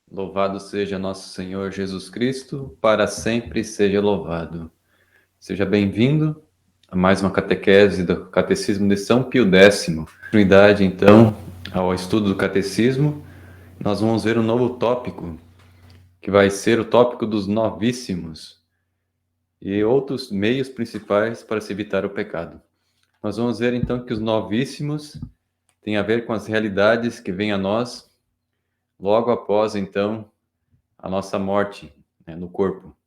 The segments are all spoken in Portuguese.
Louvado seja nosso Senhor Jesus Cristo, para sempre seja louvado. Seja bem-vindo a mais uma catequese do Catecismo de São Pio X. Continuidade, então, ao estudo do Catecismo, nós vamos ver um novo tópico, que vai ser o tópico dos novíssimos e outros meios principais para se evitar o pecado. Nós vamos ver, então, que os novíssimos têm a ver com as realidades que vêm a nós logo após, então, a nossa morte, né, no corpo.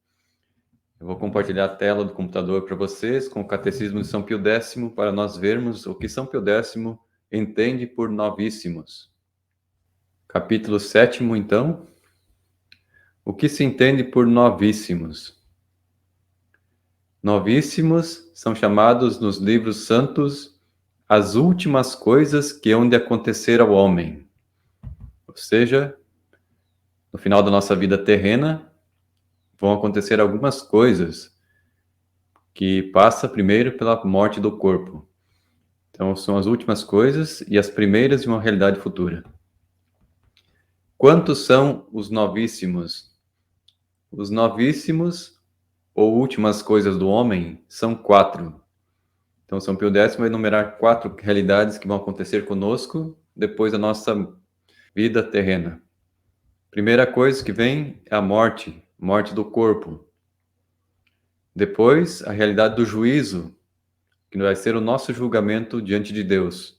Eu vou compartilhar a tela do computador para vocês com o Catecismo de São Pio X para nós vermos o que São Pio X entende por novíssimos. Capítulo 7º, então. O que se entende por novíssimos? Novíssimos são chamados nos livros santos as últimas coisas que hão de acontecer ao homem. Ou seja, no final da nossa vida terrena, vão acontecer algumas coisas que passa primeiro pela morte do corpo. Então, são as últimas coisas e as primeiras de uma realidade futura. Quantos são os novíssimos? Os novíssimos, ou últimas coisas do homem, são 4. Então, São Pio X vai enumerar 4 realidades que vão acontecer conosco depois da nossa vida terrena. Primeira coisa que vem é a morte do corpo. Depois, a realidade do juízo, que vai ser o nosso julgamento diante de Deus.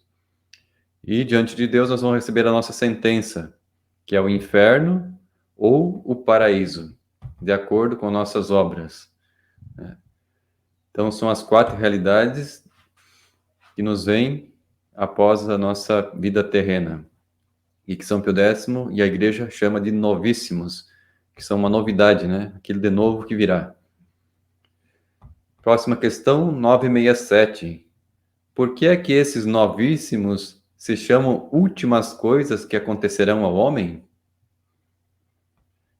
E diante de Deus nós vamos receber a nossa sentença, que é o inferno ou o paraíso, de acordo com nossas obras. Então são as 4 realidades que nos vêm após a nossa vida terrena. E que São Pio X e a Igreja chama de novíssimos, que são uma novidade, né? Aquilo de novo que virá. Próxima questão, 967. Por que é que esses novíssimos se chamam últimas coisas que acontecerão ao homem?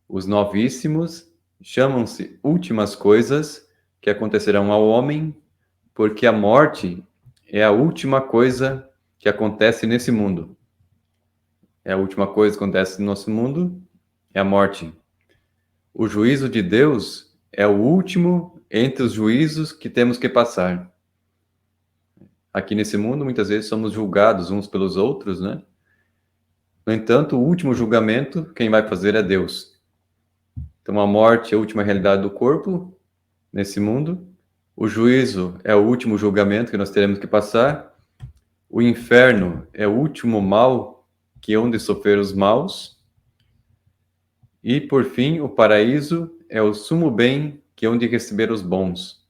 Os novíssimos chamam-se últimas coisas que acontecerão ao homem, porque a morte é a última coisa que acontece nesse mundo. É a última coisa que acontece no nosso mundo, é a morte. O juízo de Deus é o último entre os juízos que temos que passar. Aqui nesse mundo, muitas vezes somos julgados uns pelos outros, né? No entanto, o último julgamento, quem vai fazer é Deus. Então, a morte é a última realidade do corpo nesse mundo. O juízo é o último julgamento que nós teremos que passar. O inferno é o último mal que é onde sofrer os maus. E, por fim, o paraíso é o sumo bem que é onde receber os bons.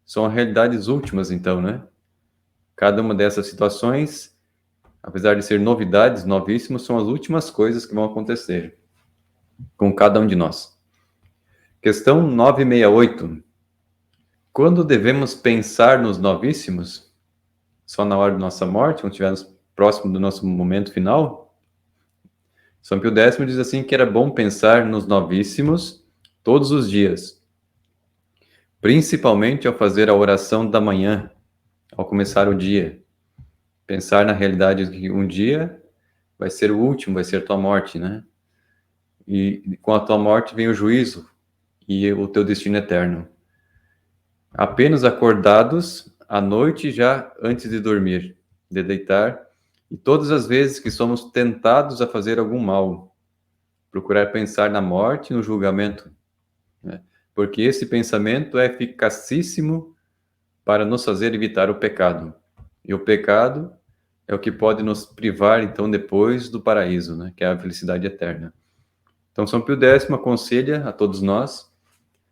São as realidades últimas, então, né? Cada uma dessas situações, apesar de ser novidades, novíssimas, são as últimas coisas que vão acontecer com cada um de nós. Questão 968. Quando devemos pensar nos novíssimos? Só na hora da nossa morte, quando estivermos próximo do nosso momento final? São Pio X diz assim que era bom pensar nos novíssimos todos os dias, principalmente ao fazer a oração da manhã, ao começar o dia. Pensar na realidade de que um dia vai ser o último, vai ser a tua morte, né? E com a tua morte vem o juízo e o teu destino eterno. Apenas acordados à noite já antes de dormir, de deitar, e todas as vezes que somos tentados a fazer algum mal, procurar pensar na morte e no julgamento, né? Porque esse pensamento é eficacíssimo para nos fazer evitar o pecado. E o pecado é o que pode nos privar, então, depois do paraíso, né? Que é a felicidade eterna. Então, São Pio X aconselha a todos nós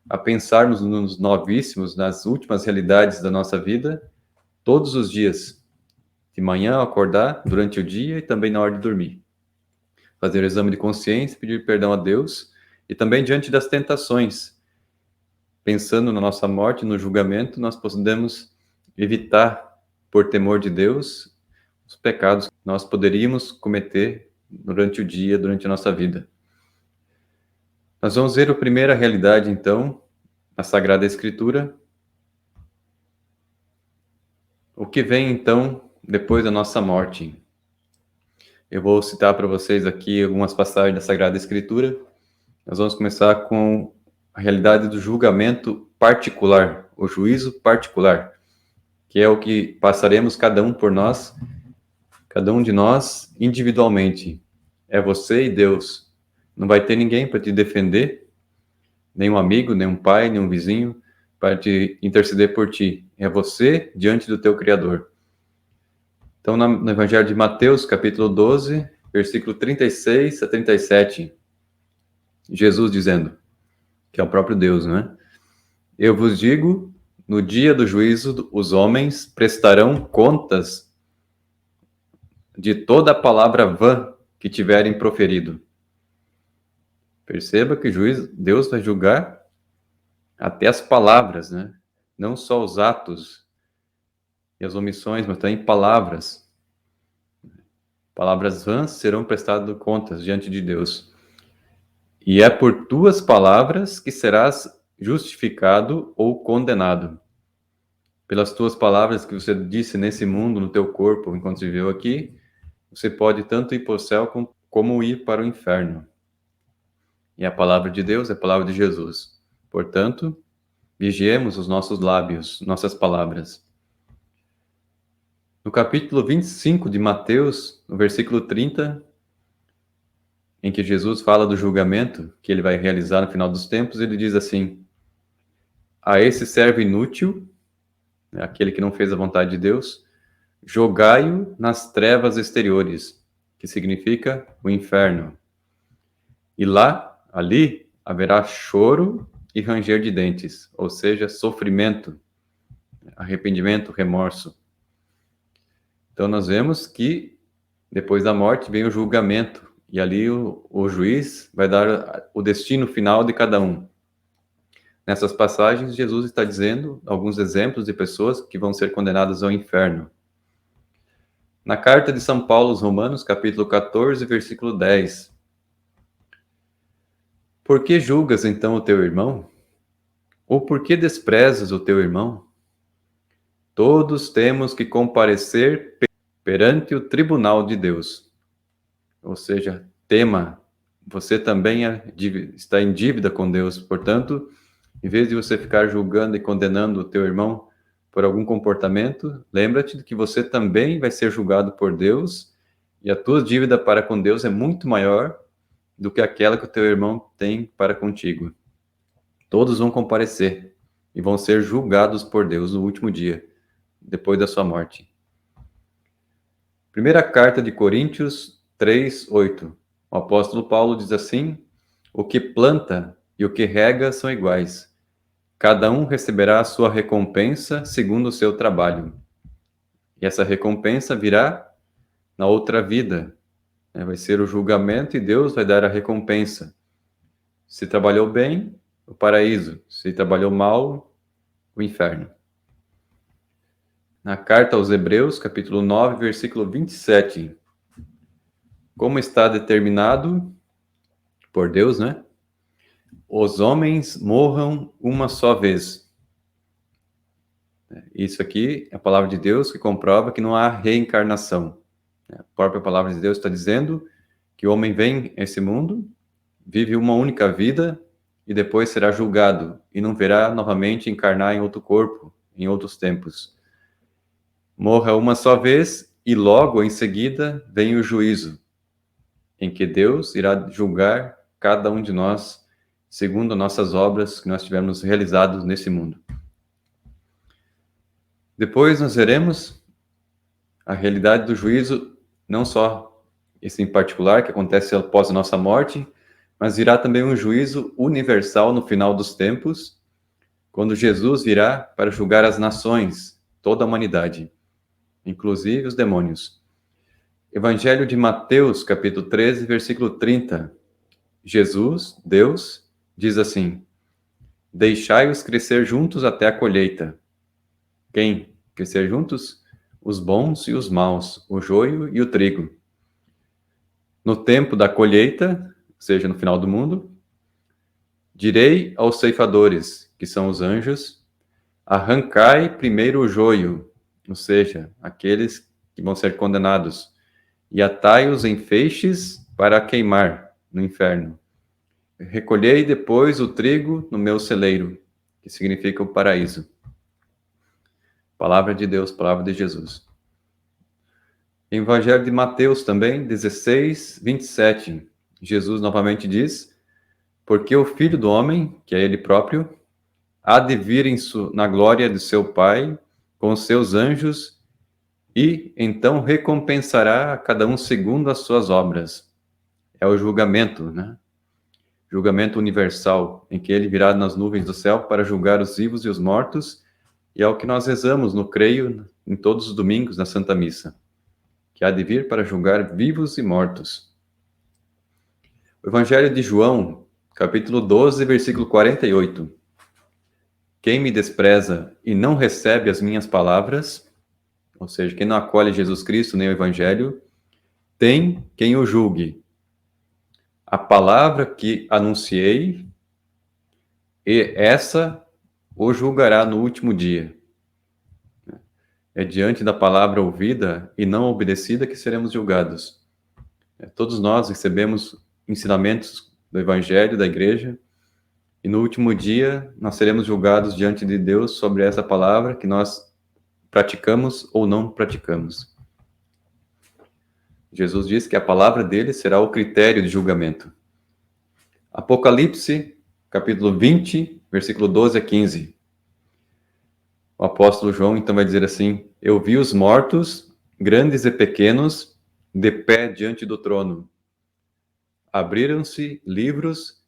a pensarmos nos novíssimos, nas últimas realidades da nossa vida, todos os dias, de manhã ao acordar, durante o dia e também na hora de dormir. Fazer o exame de consciência, pedir perdão a Deus e também diante das tentações, pensando na nossa morte, no julgamento, nós podemos evitar, por temor de Deus, os pecados que nós poderíamos cometer durante o dia, durante a nossa vida. Nós vamos ver a primeira realidade, então, na Sagrada Escritura. O que vem, então, depois da nossa morte? Eu vou citar para vocês aqui algumas passagens da Sagrada Escritura. Nós vamos começar com a realidade do julgamento particular, o juízo particular, que é o que passaremos cada um por nós, cada um de nós individualmente. É você e Deus. Não vai ter ninguém para te defender, nenhum amigo, nenhum pai, nenhum vizinho, para te interceder por ti. É você diante do teu Criador. Então, no Evangelho de Mateus, capítulo 12, versículo 36 a 37, Jesus dizendo, que é o próprio Deus, né? Eu vos digo, no dia do juízo, os homens prestarão contas de toda a palavra vã que tiverem proferido. Perceba que Deus vai julgar até as palavras, né? Não só os atos e as omissões, mas também palavras. Palavras vãs serão prestadas contas diante de Deus. E é por tuas palavras que serás justificado ou condenado. Pelas tuas palavras que você disse nesse mundo, no teu corpo, enquanto viveu aqui, você pode tanto ir para o céu como ir para o inferno. E a palavra de Deus é a palavra de Jesus. Portanto, vigiemos os nossos lábios, nossas palavras. No capítulo 25 de Mateus, no versículo 30, em que Jesus fala do julgamento que ele vai realizar no final dos tempos, ele diz assim: a esse servo inútil, aquele que não fez a vontade de Deus, jogai-o nas trevas exteriores, que significa o inferno. E ali, haverá choro e ranger de dentes, ou seja, sofrimento, arrependimento, remorso. Então nós vemos que depois da morte vem o julgamento, e ali o juiz vai dar o destino final de cada um. Nessas passagens, Jesus está dizendo alguns exemplos de pessoas que vão ser condenadas ao inferno. Na carta de São Paulo aos Romanos, capítulo 14, versículo 10. Por que julgas então o teu irmão? Ou por que desprezas o teu irmão? Todos temos que comparecer perante o tribunal de Deus. Ou seja, tema, você também está em dívida com Deus, portanto, em vez de você ficar julgando e condenando o teu irmão por algum comportamento, lembra-te de que você também vai ser julgado por Deus e a tua dívida para com Deus é muito maior do que aquela que o teu irmão tem para contigo. Todos vão comparecer e vão ser julgados por Deus no último dia, depois da sua morte. Primeira carta de Coríntios 3:8. O apóstolo Paulo diz assim: o que planta e o que rega são iguais. Cada um receberá a sua recompensa segundo o seu trabalho. E essa recompensa virá na outra vida. Vai ser o julgamento e Deus vai dar a recompensa. Se trabalhou bem, o paraíso. Se trabalhou mal, o inferno. Na carta aos Hebreus, capítulo 9, versículo 27. Como está determinado por Deus, né? Os homens morram uma só vez. Isso aqui é a palavra de Deus que comprova que não há reencarnação. A própria palavra de Deus está dizendo que o homem vem a esse mundo, vive uma única vida e depois será julgado e não verá novamente encarnar em outro corpo, em outros tempos. Morra uma só vez e logo em seguida vem o juízo, em que Deus irá julgar cada um de nós segundo nossas obras que nós tivermos realizados nesse mundo. Depois nós veremos a realidade do juízo, não só esse em particular, que acontece após a nossa morte, mas virá também um juízo universal no final dos tempos, quando Jesus virá para julgar as nações, toda a humanidade, inclusive os demônios. Evangelho de Mateus, capítulo 13, versículo 30. Jesus, Deus, diz assim: deixai-os crescer juntos até a colheita. Quem crescer juntos? Os bons e os maus, o joio e o trigo. No tempo da colheita, ou seja, no final do mundo, direi aos ceifadores, que são os anjos, arrancai primeiro o joio, ou seja, aqueles que vão ser condenados, e atai-os em feixes para queimar no inferno. Recolhei depois o trigo no meu celeiro, que significa o paraíso. Palavra de Deus, palavra de Jesus. Evangelho de Mateus também, 16, 27. Jesus novamente diz: porque o Filho do Homem, que é ele próprio, há de vir na glória de seu Pai com os seus anjos e então recompensará a cada um segundo as suas obras. É o julgamento, né? Julgamento universal, em que ele virá nas nuvens do céu para julgar os vivos e os mortos, e é o que nós rezamos no creio em todos os domingos na Santa Missa, que há de vir para julgar vivos e mortos. O Evangelho de João, capítulo 12, versículo 48. Quem me despreza e não recebe as minhas palavras, ou seja, quem não acolhe Jesus Cristo nem o Evangelho, tem quem o julgue. A palavra que anunciei, e essa o julgará no último dia. É diante da palavra ouvida e não obedecida que seremos julgados. Todos nós recebemos ensinamentos do Evangelho, da Igreja, e no último dia nós seremos julgados diante de Deus sobre essa palavra que nós praticamos ou não praticamos. Jesus diz que a palavra dele será o critério de julgamento. Apocalipse, capítulo 20, versículo 12 a 15. O apóstolo João então vai dizer assim: eu vi os mortos, grandes e pequenos, de pé diante do trono. Abriram-se livros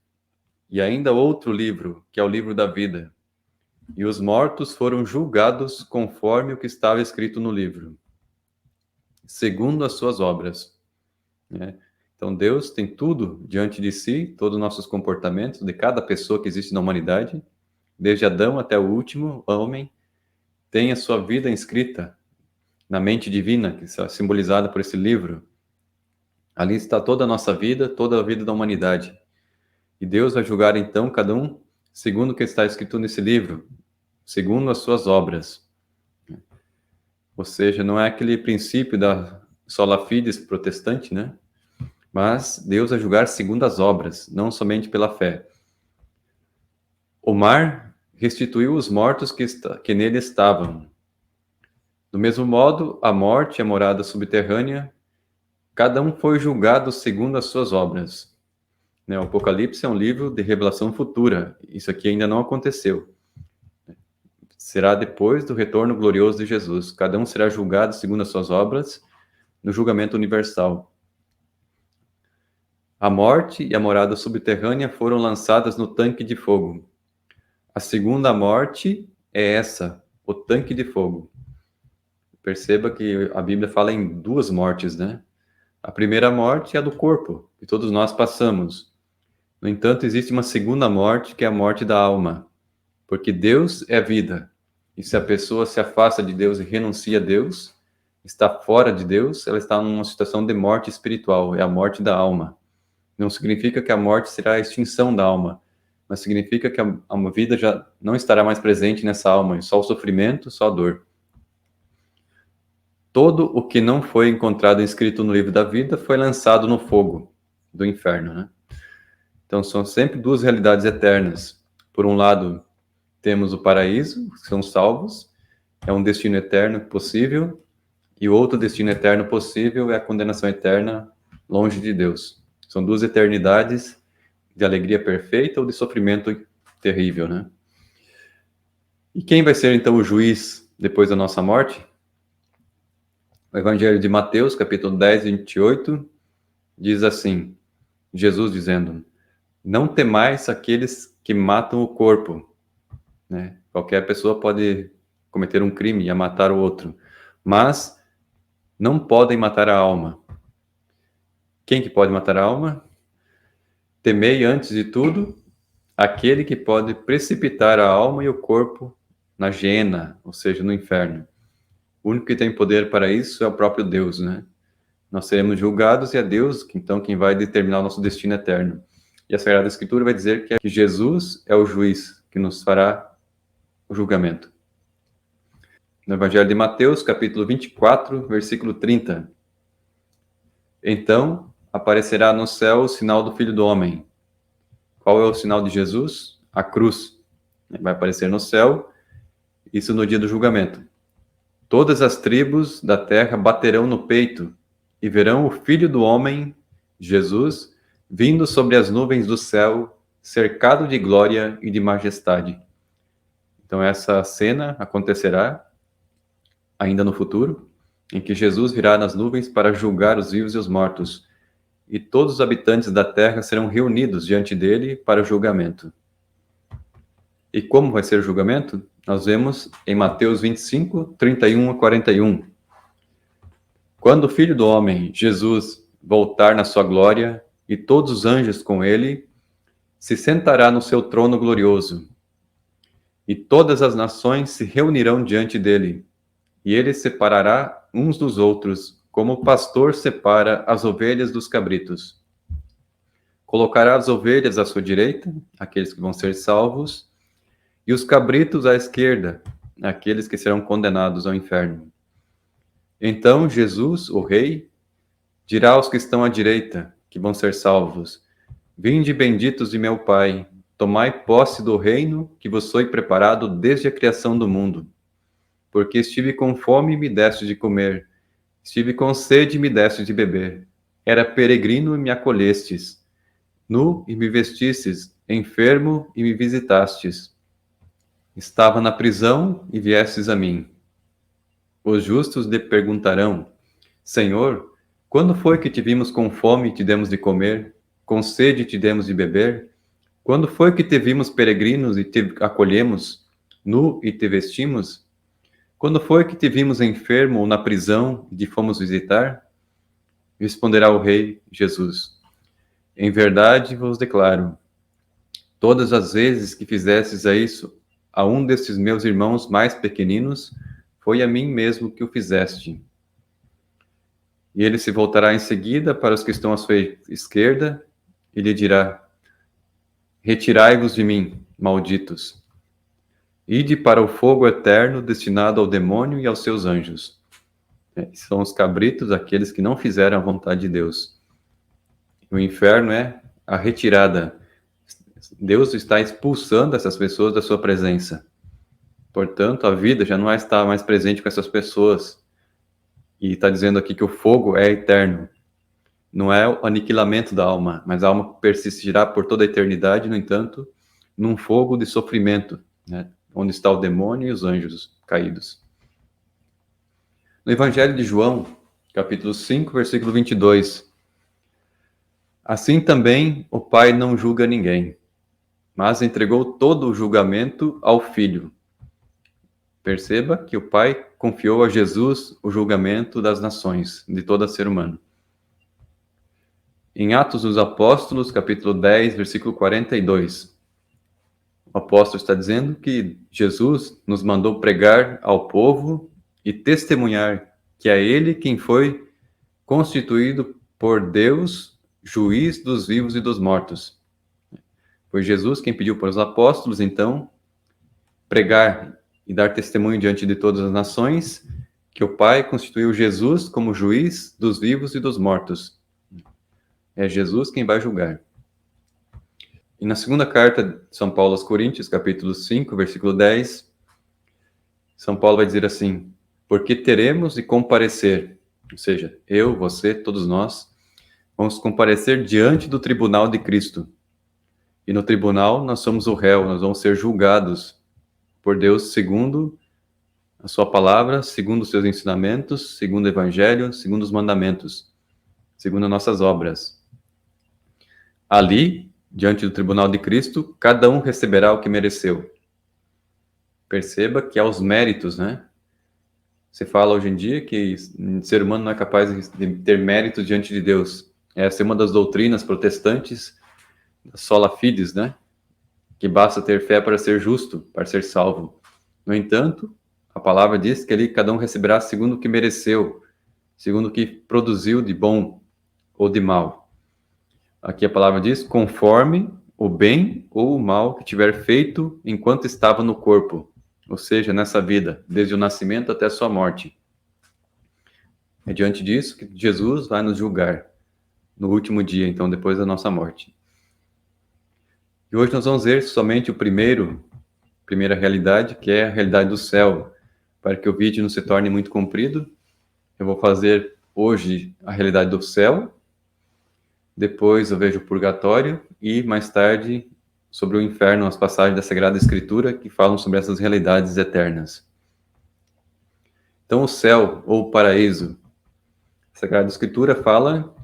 e ainda outro livro, que é o livro da vida. E os mortos foram julgados conforme o que estava escrito no livro, segundo as suas obras. Então Deus tem tudo diante de si, todos os nossos comportamentos, de cada pessoa que existe na humanidade, desde Adão até o último homem, tem a sua vida inscrita na mente divina, que é simbolizada por esse livro. Ali está toda a nossa vida, toda a vida da humanidade. E Deus vai julgar então cada um segundo o que está escrito nesse livro, segundo as suas obras. Ou seja, não é aquele princípio da sola fides protestante, né? Mas Deus vai julgar segundo as obras, não somente pela fé. O mar restituiu os mortos que nele estavam. Do mesmo modo, a morte e a morada subterrânea, cada um foi julgado segundo as suas obras. O Apocalipse é um livro de revelação futura. Isso aqui ainda não aconteceu. Será depois do retorno glorioso de Jesus. Cada um será julgado segundo as suas obras no julgamento universal. A morte e a morada subterrânea foram lançadas no tanque de fogo. A segunda morte é essa, o tanque de fogo. Perceba que a Bíblia fala em duas mortes, né? A primeira morte é a do corpo, que todos nós passamos. No entanto, existe uma segunda morte, que é a morte da alma. Porque Deus é vida. E se a pessoa se afasta de Deus e renuncia a Deus, está fora de Deus, ela está numa situação de morte espiritual, é a morte da alma. Não significa que a morte será a extinção da alma, mas significa que a vida já não estará mais presente nessa alma, só o sofrimento, só a dor. Todo o que não foi encontrado escrito no livro da vida foi lançado no fogo do inferno, né? Então são sempre duas realidades eternas. Por um lado, temos o paraíso, que são salvos, é um destino eterno possível, e o outro destino eterno possível é a condenação eterna longe de Deus. São duas eternidades de alegria perfeita ou de sofrimento terrível, né? E quem vai ser então o juiz depois da nossa morte? O Evangelho de Mateus, capítulo 10, 28, diz assim, Jesus dizendo: não temais aqueles que matam o corpo, né? Qualquer pessoa pode cometer um crime e matar o outro, mas não podem matar a alma. Quem que pode matar a alma? Temei, antes de tudo, aquele que pode precipitar a alma e o corpo na Geena, ou seja, no inferno. O único que tem poder para isso é o próprio Deus, né? Nós seremos julgados e é Deus, então, quem vai determinar o nosso destino eterno. E a Sagrada Escritura vai dizer que Jesus é o juiz que nos fará o julgamento. No Evangelho de Mateus, capítulo 24, versículo 30. Então aparecerá no céu o sinal do Filho do Homem. Qual é o sinal de Jesus? A cruz. Vai aparecer no céu, isso no dia do julgamento. Todas as tribos da terra baterão no peito e verão o Filho do Homem, Jesus, vindo sobre as nuvens do céu, cercado de glória e de majestade. Então essa cena acontecerá ainda no futuro, em que Jesus virá nas nuvens para julgar os vivos e os mortos, e todos os habitantes da terra serão reunidos diante dele para o julgamento. E como vai ser o julgamento? Nós vemos em Mateus 25, 31 a 41. Quando o Filho do Homem, Jesus, voltar na sua glória, e todos os anjos com ele, se sentará no seu trono glorioso, e todas as nações se reunirão diante dele, e ele separará uns dos outros, como o pastor separa as ovelhas dos cabritos. Colocará as ovelhas à sua direita, aqueles que vão ser salvos, e os cabritos à esquerda, aqueles que serão condenados ao inferno. Então Jesus, o Rei, dirá aos que estão à direita, que vão ser salvos: Vinde benditos de meu Pai, tomai posse do reino que vos foi preparado desde a criação do mundo. Porque estive com fome e me deste de comer, estive com sede e me deste de beber. Era peregrino e me acolhestes, nu e me vestistes, enfermo e me visitastes. Estava na prisão e viestes a mim. Os justos lhe perguntarão: Senhor, quando foi que te vimos com fome e te demos de comer, com sede e te demos de beber? Quando foi que te vimos peregrinos e te acolhemos, nu e te vestimos? Quando foi que te vimos enfermo ou na prisão e te fomos visitar? Responderá o Rei Jesus: Em verdade vos declaro, todas as vezes que fizestes isso a um destes meus irmãos mais pequeninos, foi a mim mesmo que o fizeste. E ele se voltará em seguida para os que estão à sua esquerda e lhe dirá: Retirai-vos de mim, malditos. Ide para o fogo eterno destinado ao demônio e aos seus anjos. São os cabritos, aqueles que não fizeram a vontade de Deus. O inferno é a retirada. Deus está expulsando essas pessoas da sua presença. Portanto, a vida já não está mais presente com essas pessoas. E está dizendo aqui que o fogo é eterno. Não é o aniquilamento da alma, mas a alma persistirá por toda a eternidade, no entanto, num fogo de sofrimento, né? Onde está o demônio e os anjos caídos. No Evangelho de João, capítulo 5, versículo 22. Assim também o Pai não julga ninguém, mas entregou todo o julgamento ao Filho. Perceba que o Pai confiou a Jesus o julgamento das nações, de todo ser humano. Em Atos dos Apóstolos, capítulo 10, versículo 42, o apóstolo está dizendo que Jesus nos mandou pregar ao povo e testemunhar que é Ele quem foi constituído por Deus, juiz dos vivos e dos mortos. Foi Jesus quem pediu para os apóstolos, então, pregar e dar testemunho diante de todas as nações que o Pai constituiu Jesus como juiz dos vivos e dos mortos. É Jesus quem vai julgar. E na segunda carta de São Paulo aos Coríntios, capítulo 5, versículo 10, São Paulo vai dizer assim: Porque teremos de comparecer, ou seja, eu, você, todos nós, vamos comparecer diante do tribunal de Cristo. E no tribunal nós somos o réu, nós vamos ser julgados por Deus segundo a sua palavra, segundo os seus ensinamentos, segundo o evangelho, segundo os mandamentos, segundo as nossas obras. Ali, diante do tribunal de Cristo, cada um receberá o que mereceu. Perceba que há os méritos, né? Se fala hoje em dia que o ser humano não é capaz de ter méritos diante de Deus. Essa é uma das doutrinas protestantes, da sola fides, né? Que basta ter fé para ser justo, para ser salvo. No entanto, a palavra diz que ali cada um receberá segundo o que mereceu, segundo o que produziu de bom ou de mal. Aqui a palavra diz: conforme o bem ou o mal que tiver feito enquanto estava no corpo, ou seja, nessa vida, desde o nascimento até a sua morte. É diante disso que Jesus vai nos julgar. no último dia, então depois da nossa morte. E hoje nós vamos ver somente primeira realidade, que é a realidade do céu. Para que o vídeo não se torne muito comprido, eu vou fazer hoje a realidade do céu, depois eu vejo o purgatório e mais tarde sobre o inferno, as passagens da Sagrada Escritura que falam sobre essas realidades eternas. Então o céu ou o paraíso, a Sagrada Escritura fala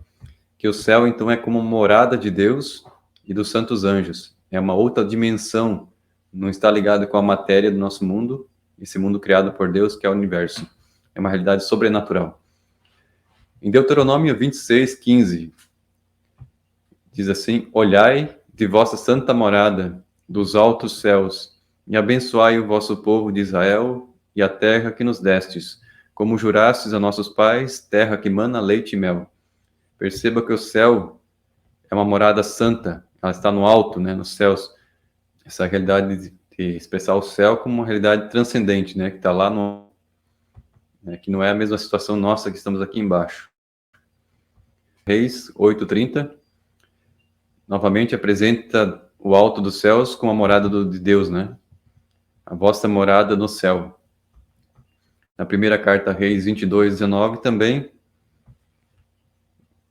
que o céu então é como morada de Deus e dos santos anjos. É uma outra dimensão, não está ligado com a matéria do nosso mundo, esse mundo criado por Deus que é o universo. É uma realidade sobrenatural. Em Deuteronômio 26:15, diz assim: Olhai de vossa santa morada dos altos céus e abençoai o vosso povo de Israel e a terra que nos destes, como jurastes a nossos pais, terra que mana leite e mel. Perceba que o céu é uma morada santa, ela está no alto, né, nos céus. Essa realidade de expressar o céu como uma realidade transcendente, né, que está lá no, né, que não é a mesma situação nossa que estamos aqui embaixo. Reis 8:30 novamente apresenta o alto dos céus como a morada de Deus, né? A vossa morada no céu. Na primeira carta Reis 22:19 também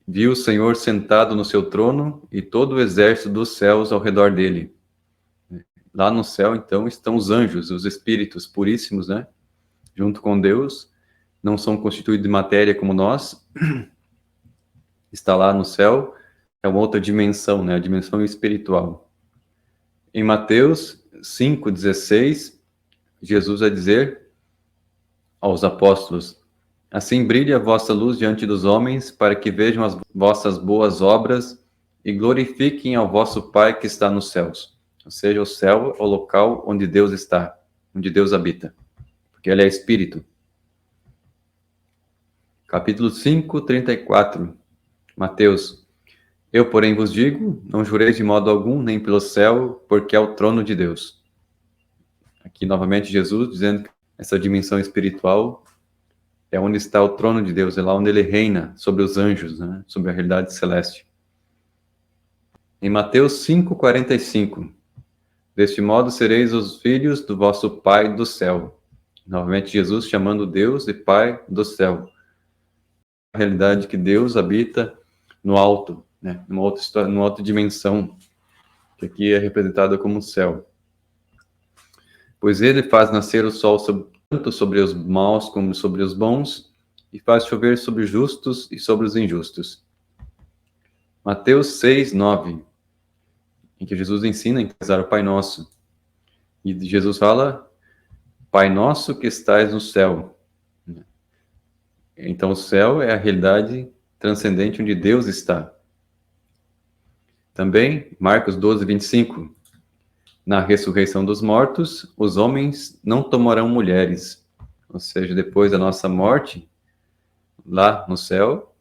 viu o Senhor sentado no seu trono e todo o exército dos céus ao redor dele. Lá no céu, então, estão os anjos, os espíritos puríssimos, né? Junto com Deus, não são constituídos de matéria como nós. Está lá no céu, é uma outra dimensão, né? A dimensão espiritual. Em Mateus 5:16, Jesus vai dizer aos apóstolos: Assim brilhe a vossa luz diante dos homens, para que vejam as vossas boas obras e glorifiquem ao vosso Pai que está nos céus. Ou seja, o céu é o local onde Deus está, onde Deus habita, porque Ele é Espírito. Capítulo 5:34, Mateus: Eu, porém, vos digo, não jureis de modo algum, nem pelo céu, porque é o trono de Deus. Aqui, novamente, Jesus dizendo que essa dimensão espiritual é onde está o trono de Deus, é lá onde ele reina sobre os anjos, né? Sobre a realidade celeste. Em Mateus 5:45, deste modo sereis os filhos do vosso Pai do céu. Novamente, Jesus chamando Deus de Pai do céu. A realidade que Deus habita no alto, né? Numa outra dimensão, que aqui é representada como o céu. Pois ele faz nascer o sol tanto sobre os maus como sobre os bons, e faz chover sobre os justos e sobre os injustos. Mateus 6:9, em que Jesus ensina a rezar o Pai Nosso. E Jesus fala: Pai Nosso que estais no céu. Então o céu é a realidade transcendente onde Deus está. Também, Marcos 12:25. Na ressurreição dos mortos, os homens não tomarão mulheres. Ou seja, depois da nossa morte, lá no céu,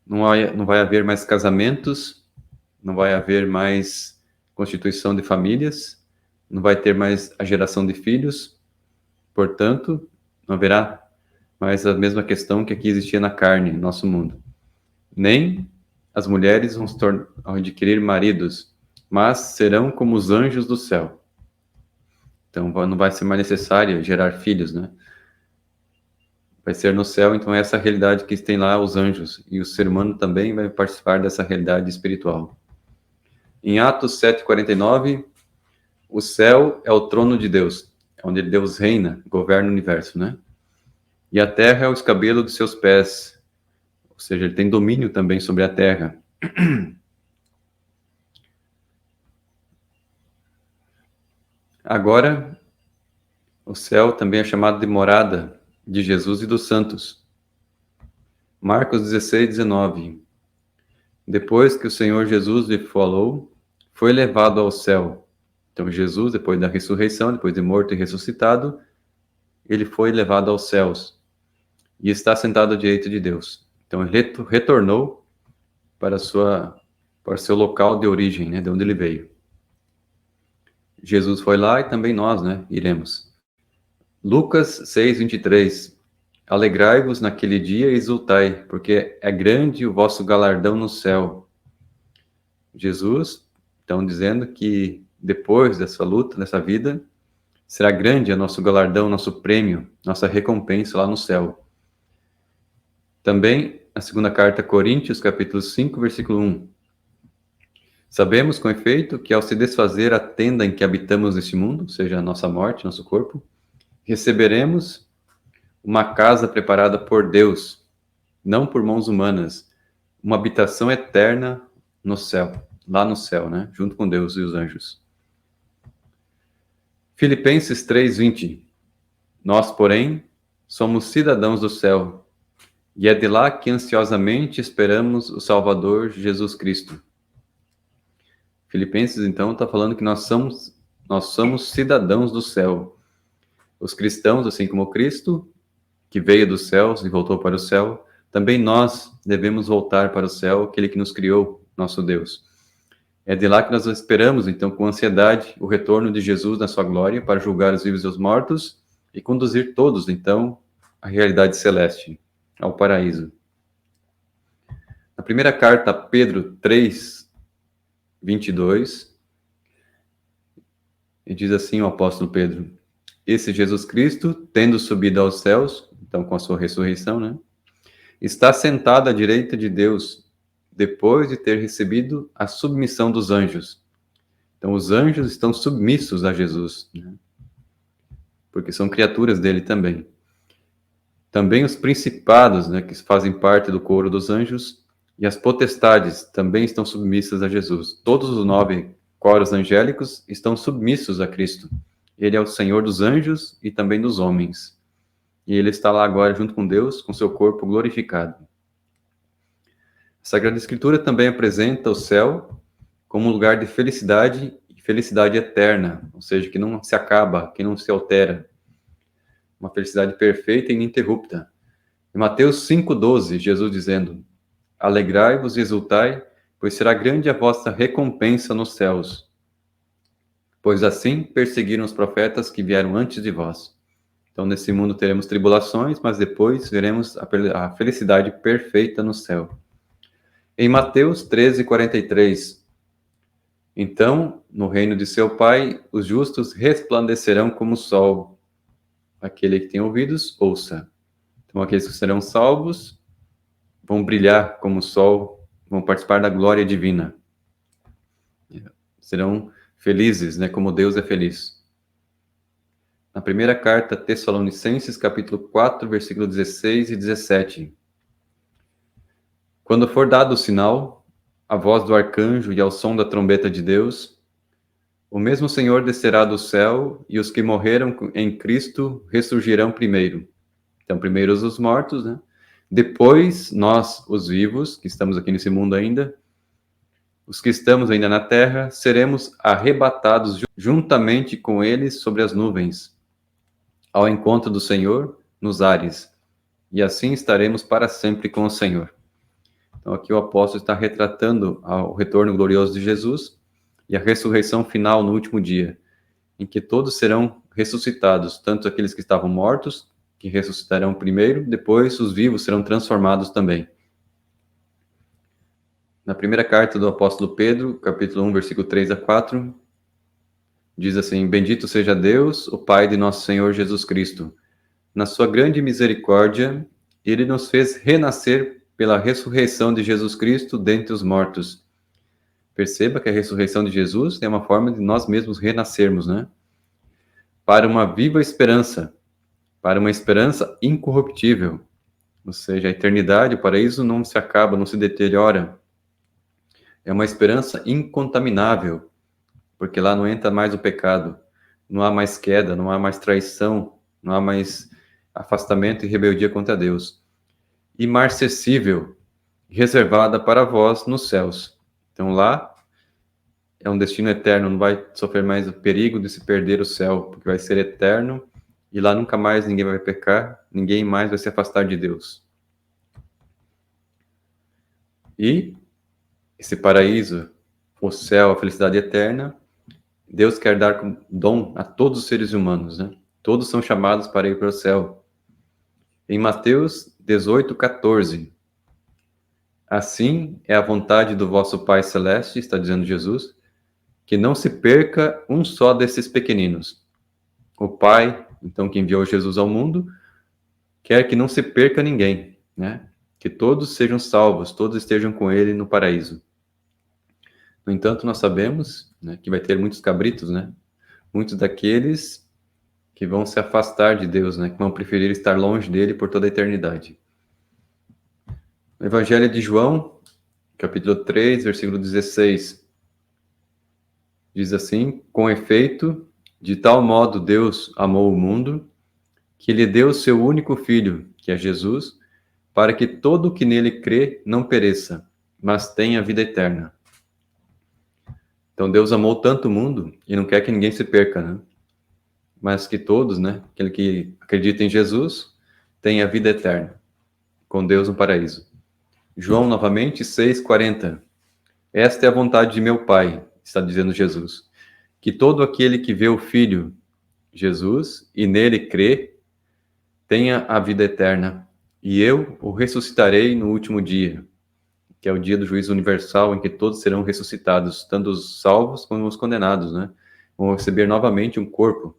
não vai haver mais casamentos, não vai haver mais constituição de famílias, não vai ter mais a geração de filhos, portanto, não haverá mais a mesma questão que aqui existia na carne, no nosso mundo. Nem as mulheres vão adquirir maridos, mas serão como os anjos do céu. Então, não vai ser mais necessário gerar filhos, né? Vai ser no céu, então é essa realidade que tem lá os anjos, e o ser humano também vai participar dessa realidade espiritual. Em Atos 7:49, o céu é o trono de Deus, é onde Deus reina, governa o universo, né? E a terra é o escabelo dos seus pés, ou seja, ele tem domínio também sobre a terra. Agora, o céu também é chamado de morada de Jesus e dos santos. Marcos 16:19. Depois que o Senhor Jesus lhe falou, foi levado ao céu. Então Jesus, depois da ressurreição, depois de morto e ressuscitado, ele foi levado aos céus e está sentado à direita de Deus. Então ele retornou para seu local de origem, né, de onde ele veio. Jesus foi lá e também nós, né, iremos. Lucas 6:23. Alegrai-vos naquele dia e exultai, porque é grande o vosso galardão no céu. Jesus, então, dizendo que depois dessa luta, dessa vida, será grande o nosso galardão, nosso prêmio, nossa recompensa lá no céu. Também, a segunda carta a Coríntios, capítulo 5, versículo 1. Sabemos, com efeito, que ao se desfazer a tenda em que habitamos neste mundo, ou seja, a nossa morte, nosso corpo, receberemos uma casa preparada por Deus, não por mãos humanas, uma habitação eterna no céu, lá no céu, né? Junto com Deus e os anjos. Filipenses 3:20. Nós, porém, somos cidadãos do céu, e é de lá que ansiosamente esperamos o Salvador Jesus Cristo. Filipenses, então, está falando que nós somos cidadãos do céu. Os cristãos, assim como Cristo, que veio dos céus e voltou para o céu, também nós devemos voltar para o céu, aquele que nos criou, nosso Deus. É de lá que nós esperamos, então, com ansiedade, o retorno de Jesus na sua glória para julgar os vivos e os mortos e conduzir todos, então, à realidade celeste, ao paraíso. Na primeira carta a Pedro 3:22, e diz assim o apóstolo Pedro: esse Jesus Cristo, tendo subido aos céus, então com a sua ressurreição, né, está sentado à direita de Deus, depois de ter recebido a submissão dos anjos. Então, os anjos estão submissos a Jesus, né, porque são criaturas dele também. Também os principados, né, que fazem parte do coro dos anjos, e as potestades também estão submissas a Jesus. Todos os 9 coros angélicos estão submissos a Cristo. Ele é o Senhor dos anjos e também dos homens. E ele está lá agora junto com Deus, com seu corpo glorificado. A Sagrada Escritura também apresenta o céu como um lugar de felicidade e felicidade eterna, ou seja, que não se acaba, que não se altera. Uma felicidade perfeita e ininterrupta. Em Mateus 5:12, Jesus dizendo: alegrai-vos e exultai, pois será grande a vossa recompensa nos céus. Pois assim perseguiram os profetas que vieram antes de vós. Então, nesse mundo teremos tribulações, mas depois veremos a felicidade perfeita no céu. Em Mateus 13:43, então, no reino de seu Pai, os justos resplandecerão como o sol. Aquele que tem ouvidos, ouça. Então, aqueles que serão salvos vão brilhar como o sol, vão participar da glória divina. Serão felizes, né, como Deus é feliz. Na primeira carta a Tessalonicenses, capítulo 4, versículo 16 e 17. Quando for dado o sinal, a voz do arcanjo e ao som da trombeta de Deus, o mesmo Senhor descerá do céu e os que morreram em Cristo ressurgirão primeiro. Então, primeiro os mortos, né? Depois nós, os vivos, que estamos aqui nesse mundo ainda, os que estamos ainda na terra, seremos arrebatados juntamente com eles sobre as nuvens, ao encontro do Senhor nos ares, e assim estaremos para sempre com o Senhor. Então aqui o apóstolo está retratando o retorno glorioso de Jesus e a ressurreição final no último dia, em que todos serão ressuscitados, tanto aqueles que estavam mortos, que ressuscitarão primeiro, depois os vivos serão transformados também. Na primeira carta do apóstolo Pedro, capítulo 1, versículo 3-4, diz assim: bendito seja Deus, o Pai de nosso Senhor Jesus Cristo. Na sua grande misericórdia, ele nos fez renascer pela ressurreição de Jesus Cristo dentre os mortos. Perceba que a ressurreição de Jesus é uma forma de nós mesmos renascermos, né? Para uma viva esperança, para uma esperança incorruptível. Ou seja, a eternidade, o paraíso não se acaba, não se deteriora. É uma esperança incontaminável, porque lá não entra mais o pecado, não há mais queda, não há mais traição, não há mais afastamento e rebeldia contra Deus. Imarcessível, reservada para vós nos céus. Então lá é um destino eterno, não vai sofrer mais o perigo de se perder o céu, porque vai ser eterno e lá nunca mais ninguém vai pecar, ninguém mais vai se afastar de Deus. E esse paraíso, o céu, a felicidade eterna, Deus quer dar como dom a todos os seres humanos, né? Todos são chamados para ir para o céu. Em Mateus 18:14. Assim é a vontade do vosso Pai Celeste, está dizendo Jesus, que não se perca um só desses pequeninos. O Pai, então, que enviou Jesus ao mundo, quer que não se perca ninguém, né? Que todos sejam salvos, todos estejam com Ele no paraíso. No entanto, nós sabemos, né, que vai ter muitos cabritos, né? Muitos daqueles que vão se afastar de Deus, né? Que vão preferir estar longe dele por toda a eternidade. No Evangelho de João, capítulo 3, versículo 16, diz assim: com efeito, de tal modo Deus amou o mundo, que lhe deu seu único filho, que é Jesus, para que todo o que nele crê não pereça, mas tenha vida eterna. Então Deus amou tanto o mundo e não quer que ninguém se perca, né? Mas que todos, né, aquele que acredita em Jesus, tenha vida eterna, com Deus no paraíso. João, novamente, 6:40. Esta é a vontade de meu Pai, está dizendo Jesus, que todo aquele que vê o Filho, Jesus, e nele crê, tenha a vida eterna, e eu o ressuscitarei no último dia, que é o dia do juízo universal, em que todos serão ressuscitados, tanto os salvos como os condenados, né? Vão receber novamente um corpo.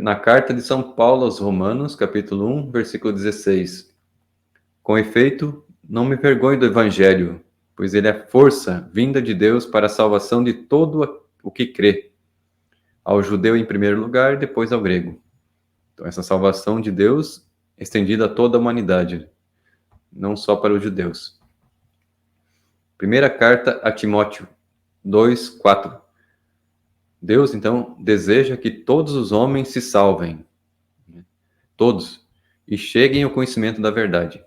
Na carta de São Paulo aos Romanos, capítulo 1, versículo 16. Com efeito, não me vergonho do Evangelho, pois ele é força vinda de Deus para a salvação de todo o que crê, ao judeu em primeiro lugar e depois ao grego. Então, essa salvação de Deus estendida a toda a humanidade, não só para os judeus. Primeira carta a Timóteo 2:4. Deus, então, deseja que todos os homens se salvem, todos, e cheguem ao conhecimento da verdade.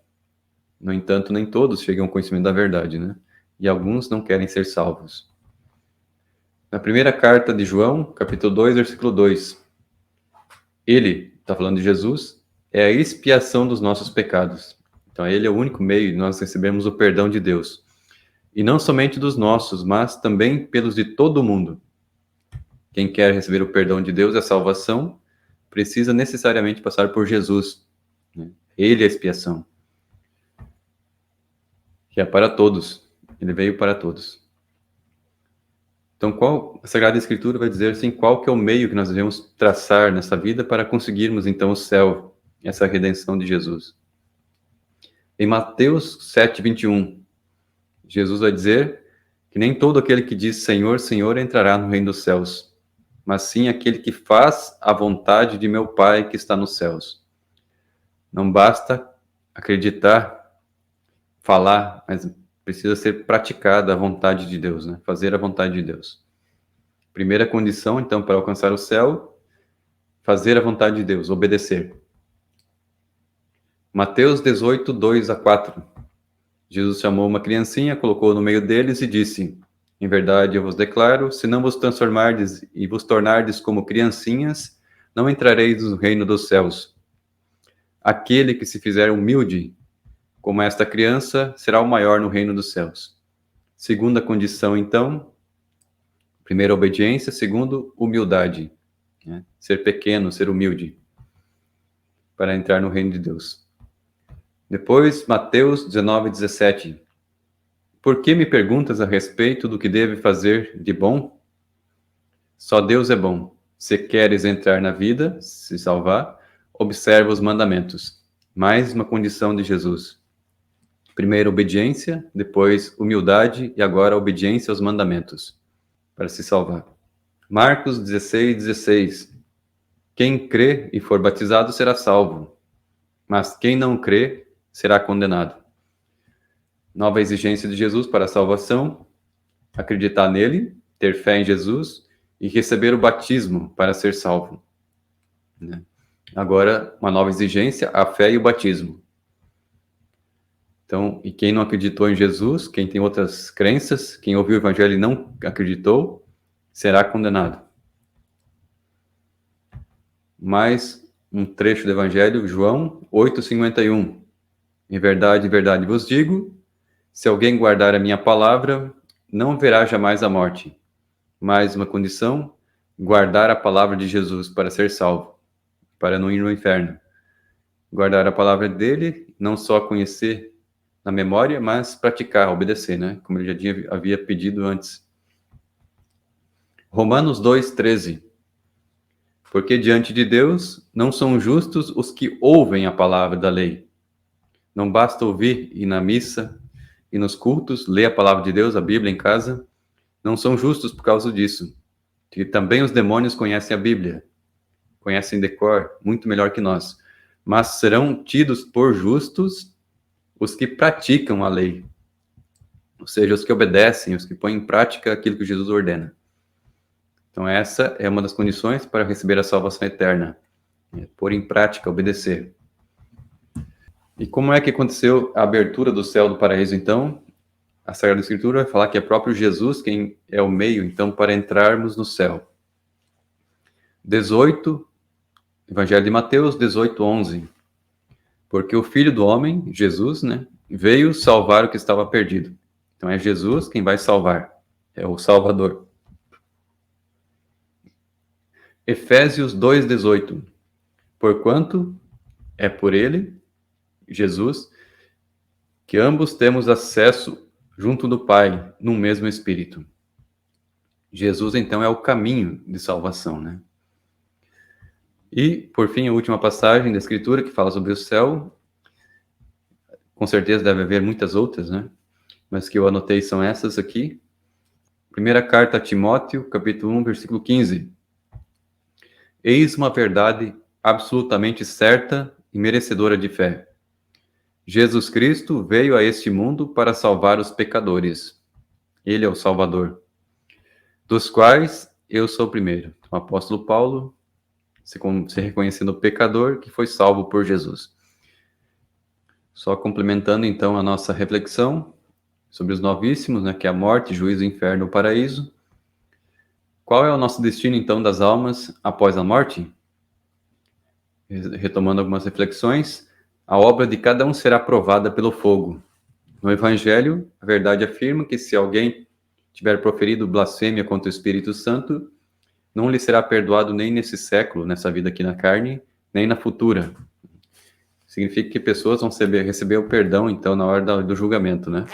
No entanto, nem todos chegam ao conhecimento da verdade, né? E alguns não querem ser salvos. Na primeira carta de João, capítulo 2, versículo 2. Ele, está falando de Jesus, é a expiação dos nossos pecados. Então, ele é o único meio de nós recebermos o perdão de Deus. E não somente dos nossos, mas também pelos de todo o mundo. Quem quer receber o perdão de Deus e a salvação, precisa necessariamente passar por Jesus. Ele é a expiação. Que é para todos. Ele veio para todos. Então, a Sagrada Escritura vai dizer assim, qual que é o meio que nós devemos traçar nessa vida para conseguirmos, então, o céu, essa redenção de Jesus. Em Mateus 7:21, Jesus vai dizer que nem todo aquele que diz Senhor, Senhor entrará no reino dos céus, mas sim aquele que faz a vontade de meu Pai que está nos céus. Não basta acreditar, falar, mas precisa ser praticada a vontade de Deus, né? Fazer a vontade de Deus. Primeira condição, então, para alcançar o céu, fazer a vontade de Deus, obedecer. Mateus 18, 2-4. Jesus chamou uma criancinha, colocou no meio deles e disse: em verdade eu vos declaro, se não vos transformardes e vos tornardes como criancinhas, não entrareis no reino dos céus. Aquele que se fizer humilde, como esta criança, será o maior no reino dos céus. Segunda condição, então, primeiro, obediência. Segundo, humildade. Né? Ser pequeno, ser humilde, para entrar no reino de Deus. Depois, Mateus 19:17. Por que me perguntas a respeito do que deve fazer de bom? Só Deus é bom. Se queres entrar na vida, se salvar, observa os mandamentos. Mais uma condição de Jesus. Primeiro, obediência, depois, humildade e agora, obediência aos mandamentos, para se salvar. Marcos 16:16. Quem crê e for batizado será salvo, mas quem não crê será condenado. Nova exigência de Jesus para a salvação: acreditar nele, ter fé em Jesus e receber o batismo para ser salvo. Né? Agora, uma nova exigência, a fé e o batismo. Então, e quem não acreditou em Jesus, quem tem outras crenças, quem ouviu o Evangelho e não acreditou, será condenado. Mais um trecho do Evangelho, João 8:51. Em verdade vos digo, se alguém guardar a minha palavra, não verá jamais a morte. Mais uma condição, guardar a palavra de Jesus para ser salvo, para não ir no inferno. guardar a palavra dele, não só conhecer na memória, mas praticar, obedecer, né? Como ele já havia pedido antes. Romanos 2:13. Porque diante de Deus não são justos os que ouvem a palavra da lei. Não basta ouvir e na missa e nos cultos ler a palavra de Deus, a Bíblia em casa. Não são justos por causa disso. Que também os demônios conhecem a Bíblia, conhecem de cor, muito melhor que nós. Mas serão tidos por justos os que praticam a lei. Ou seja, os que obedecem, os que põem em prática aquilo que Jesus ordena. Então essa é uma das condições para receber a salvação eterna. Pôr em prática, obedecer. E como é que aconteceu a abertura do céu do paraíso, então? A Sagrada Escritura vai falar que é próprio Jesus quem é o meio, então, para entrarmos no céu. 18, Evangelho de Mateus 18:11. Porque o Filho do Homem, Jesus, né, veio salvar o que estava perdido. Então é Jesus quem vai salvar, é o Salvador. Efésios 2:18. Porquanto é por ele, Jesus, que ambos temos acesso junto do Pai, num mesmo Espírito. Jesus, então, é o caminho de salvação, né? E, por fim, a última passagem da Escritura que fala sobre o céu. Com certeza deve haver muitas outras, né? Mas que eu anotei são essas aqui. Primeira carta a Timóteo, capítulo 1, versículo 15. Eis uma verdade absolutamente certa e merecedora de fé. Jesus Cristo veio a este mundo para salvar os pecadores. Ele é o Salvador, dos quais eu sou o primeiro. O apóstolo Paulo se reconhecendo pecador que foi salvo por Jesus. Só complementando então a nossa reflexão sobre os novíssimos, né, que é a morte, juízo, inferno, o paraíso. Qual é o nosso destino então das almas após a morte? Retomando algumas reflexões, a obra de cada um será provada pelo fogo. No Evangelho, a verdade afirma que se alguém tiver proferido blasfêmia contra o Espírito Santo, não lhe será perdoado nem nesse século, nessa vida aqui na carne, nem na futura. Significa que pessoas vão receber o perdão, então, na hora do julgamento, né?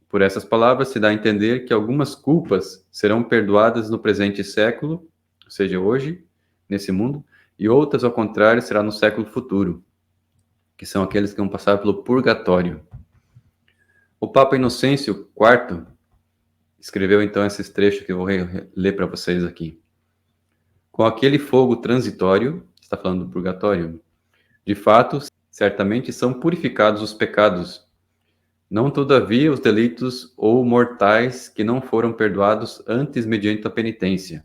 Por essas palavras, se dá a entender que algumas culpas serão perdoadas no presente século, ou seja, hoje, nesse mundo, e outras, ao contrário, será no século futuro, que são aqueles que vão passar pelo purgatório. O Papa Inocêncio IV escreveu, então, esses trechos que eu vou ler para vocês aqui. Com aquele fogo transitório, está falando do purgatório, de fato, certamente são purificados os pecados, não todavia os delitos ou mortais que não foram perdoados antes mediante a penitência.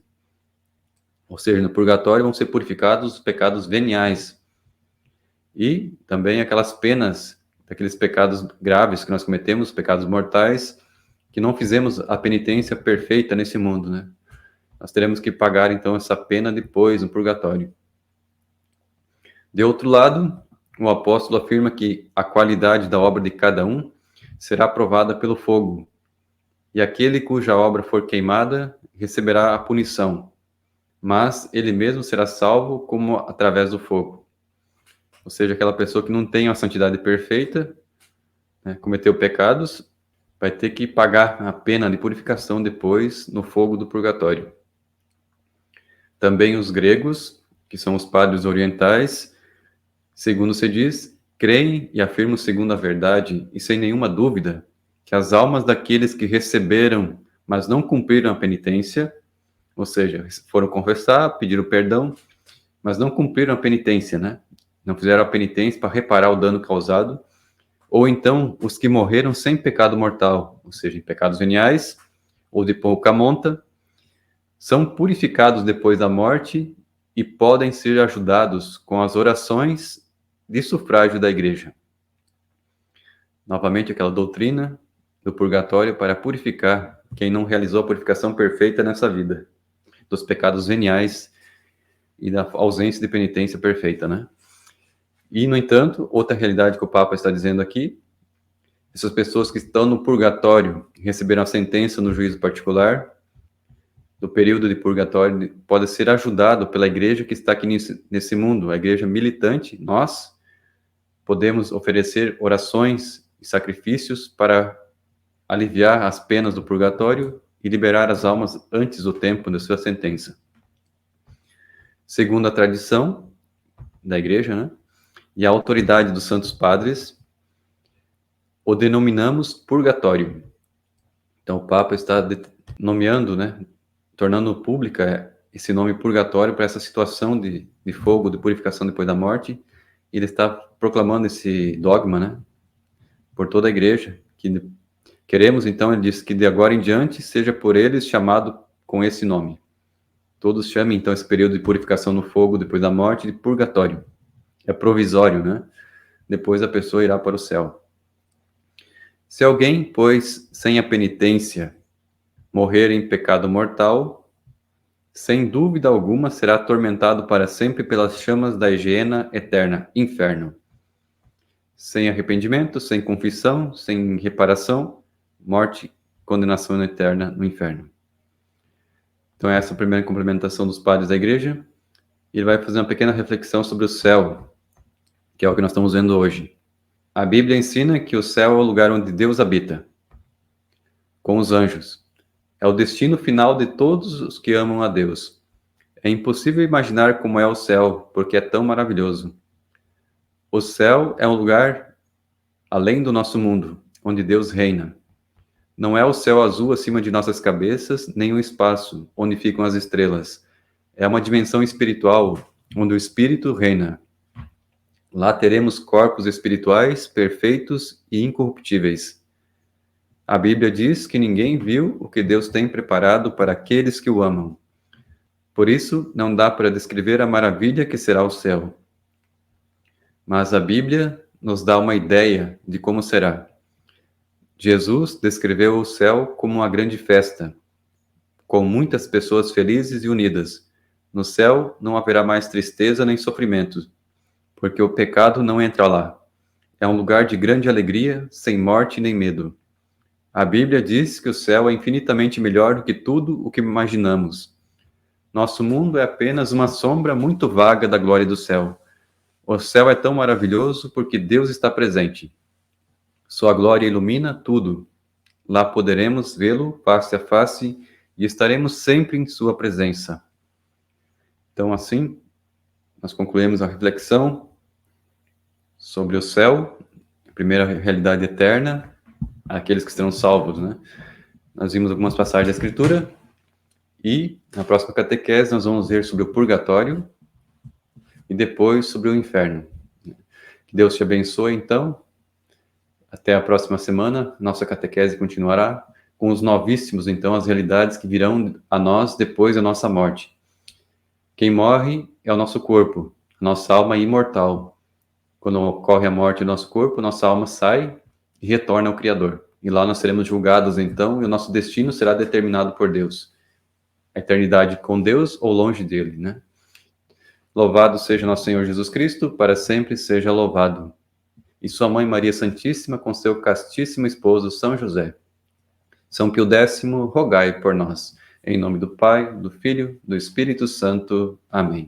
Ou seja, no purgatório vão ser purificados os pecados veniais. E também aquelas penas, daqueles pecados graves que nós cometemos, pecados mortais, que não fizemos a penitência perfeita nesse mundo, né? Nós teremos que pagar, então, essa pena depois, no purgatório. De outro lado, o apóstolo afirma que a qualidade da obra de cada um será provada pelo fogo, e aquele cuja obra for queimada receberá a punição, mas ele mesmo será salvo como através do fogo. Ou seja, aquela pessoa que não tem a santidade perfeita, né, cometeu pecados, vai ter que pagar a pena de purificação depois no fogo do purgatório. Também os gregos, que são os padres orientais, segundo se diz, creem e afirmam segundo a verdade e sem nenhuma dúvida que as almas daqueles que receberam, mas não cumpriram a penitência, ou seja, foram confessar, pediram perdão, mas não cumpriram a penitência, né? Não fizeram a penitência para reparar o dano causado, ou então os que morreram sem pecado mortal, ou seja, em pecados veniais ou de pouca monta, são purificados depois da morte e podem ser ajudados com as orações de sufrágio da igreja. Novamente, aquela doutrina do purgatório para purificar quem não realizou a purificação perfeita nessa vida, dos pecados veniais e da ausência de penitência perfeita, né? E, no entanto, outra realidade que o Papa está dizendo aqui, essas pessoas que estão no purgatório receberam a sentença no juízo particular, do período de purgatório pode ser ajudado pela igreja que está aqui nesse mundo, a igreja militante. Nós podemos oferecer orações e sacrifícios para aliviar as penas do purgatório e liberar as almas antes do tempo da sua sentença. Segundo a tradição da igreja, né, e a autoridade dos santos padres, o denominamos purgatório. Então o Papa está nomeando, né, tornando pública esse nome purgatório para essa situação de fogo, de purificação depois da morte. E ele está proclamando esse dogma, né, por toda a igreja, que queremos, então, ele diz que de agora em diante seja por eles chamado com esse nome. Todos chamem, então, esse período de purificação no fogo depois da morte de purgatório. É provisório, né? Depois a pessoa irá para o céu. Se alguém, pois, sem a penitência, morrer em pecado mortal, sem dúvida alguma será atormentado para sempre pelas chamas da hiena eterna, inferno. Sem arrependimento, sem confissão, sem reparação, morte, condenação eterna no inferno. Então essa é a primeira complementação dos padres da igreja. E ele vai fazer uma pequena reflexão sobre o céu, que é o que nós estamos vendo hoje. A Bíblia ensina que o céu é o lugar onde Deus habita, com os anjos. É o destino final de todos os que amam a Deus. É impossível imaginar como é o céu, porque é tão maravilhoso. O céu é um lugar além do nosso mundo, onde Deus reina. Não é o céu azul acima de nossas cabeças, nem o espaço, onde ficam as estrelas. É uma dimensão espiritual, onde o Espírito reina. Lá teremos corpos espirituais perfeitos e incorruptíveis. A Bíblia diz que ninguém viu o que Deus tem preparado para aqueles que o amam. Por isso, não dá para descrever a maravilha que será o céu. Mas a Bíblia nos dá uma ideia de como será. Jesus descreveu o céu como uma grande festa, com muitas pessoas felizes e unidas. No céu não haverá mais tristeza nem sofrimento, porque o pecado não entra lá. É um lugar de grande alegria, sem morte nem medo. A Bíblia diz que o céu é infinitamente melhor do que tudo o que imaginamos. Nosso mundo é apenas uma sombra muito vaga da glória do céu. O céu é tão maravilhoso porque Deus está presente. Sua glória ilumina tudo. Lá poderemos vê-lo face a face e estaremos sempre em sua presença. Então, assim, nós concluímos a reflexão sobre o céu, a primeira realidade eterna, aqueles que serão salvos, né? Nós vimos algumas passagens da Escritura e na próxima catequese nós vamos ver sobre o purgatório e depois sobre o inferno. Que Deus te abençoe, então. Até a próxima semana, nossa catequese continuará com os novíssimos, então, as realidades que virão a nós depois da nossa morte. Quem morre é o nosso corpo, a nossa alma é imortal. Quando ocorre a morte do nosso corpo, nossa alma sai e retorna ao Criador. E lá nós seremos julgados, então, e o nosso destino será determinado por Deus. A eternidade com Deus ou longe dele, né? Louvado seja nosso Senhor Jesus Cristo, para sempre seja louvado. E sua mãe Maria Santíssima, com seu castíssimo esposo São José. São Pio X, rogai por nós. Em nome do Pai, do Filho, do Espírito Santo. Amém.